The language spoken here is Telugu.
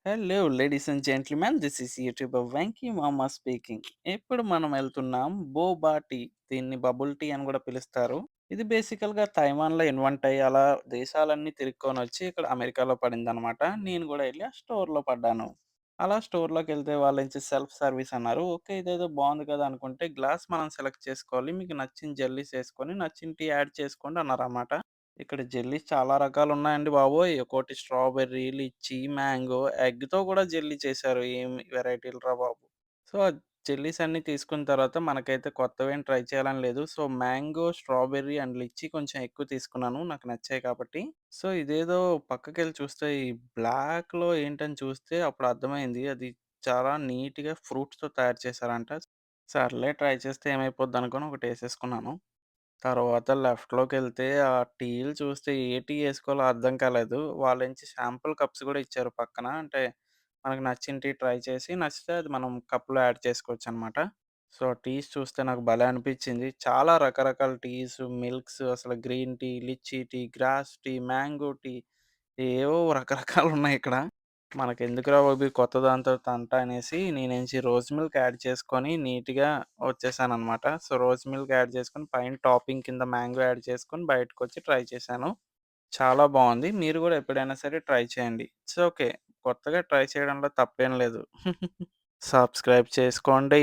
Hello ladies and gentlemen. This is YouTuber Venky మామ స్పీకింగ్. ఇప్పుడు మనం వెళ్తున్నాం బోబా టీ. దీన్ని బబుల్ టీ అని గూడా పిలుస్తారు. ఇది బేసికల్‌గా తైవాన్‌లో ఇన్వెంట్ అయ్యి అలా దేశాలన్నీ తిరుక్కొనొచ్చి ఇక్కడ అమెరికాలో పడిందనమాట. నేను గూడా ఎళ్లి ఆ స్టోర్‌లో పడ్డాను. అలా స్టోర్‌లోకెళ్తే వాళ్ళేంచి సెల్ఫ్ సర్వీస్ అన్నారు. ఓకే. ఇదేదో బావుంది కదా అనుకుంటే గ్లాస్ మనం సెలెక్ట్ చేసుకోవాలి. మీకు నచ్చిన జెల్లీస్ ఏసుకొని నచ్చిన టీ యాడ్ చేసుకోండి అన్నారన్నమాట. ఇక్కడ జెల్లీస్ చాలా రకాలున్నాయండి బాబోయ్! ఒక్కోటి స్ట్రాబెర్రీ, లిచ్చీ, మ్యాంగో, ఎగ్‌తో కూడా జెల్లీ చేశారు. ఏమి వెరైటీలురా బాబు! సో, ఆ జెల్లీస్ అన్నీ తీసుకున్న తర్వాత మనకైతే కొత్తవేం ట్రై చేయాలని లేదు. So, mango, strawberry and lychee కొంచెం ఎక్కువ తీసుకున్నాను. నాకు నచ్చాయి కాబట్టి. సో, ఇదేదో పక్కకెళ్ళి చూస్తే ఈ బ్లాక్‌లో ఏంటని చూస్తే అప్పుడు అర్థమైంది. అది చాలా నీట్‌గా ఫ్రూట్స్‌తో తయారు చేశారంట. సర్లే ట్రై చేస్తే ఏమైపోద్దనుకోని ఒకటేసేసుకున్నాను. తర్వాత లెఫ్ట్‌లోకెళ్తే ఆ టీలు చూస్తే ఏ టీ ఏసుకోవాలో అర్థం కాలేదు. వాళ్ళేంచి శాంపుల్ కప్స్ గూడా ఇచ్చారు పక్కన. అంటే మనకు నచ్చిన టీ ట్రై చేసి నచ్చితే అది మనం కప్‌లో యాడ్ చేసుకోవచ్చనమాట. సో, టీస్ చూస్తే నాకు భలే అనిపిచ్చింది. చాలా రకరకాల టీస్, మిల్క్స్ అసలు green tea, lychee tea, grass tea, mango tea ఏవో రకరకాలున్నాయిక్కడ. మనకెందుకురా బాబు! ఈ కొత్త దాంతో తంట అనేసి నేనేంచి రోజ్ మిల్క్ యాడ్ చేసుకొని నీట్‌గా వచ్చేసాననమాట. సో, రోజ్ మిల్క్ యాడ్ చేసుకొని పైన టాపింగ్ కింద మ్యాంగో యాడ్ చేసుకొని బయటకొచ్చి ట్రై చేశాను. చాలా బావుంది. మీరు గూడా ఎప్పుడైనా సరే ట్రై చేయండి. It's okay. కొత్తగా ట్రై చేయడంలో తప్పేం లేదు. సబ్స్క్రైబ్ చేసుకోండి.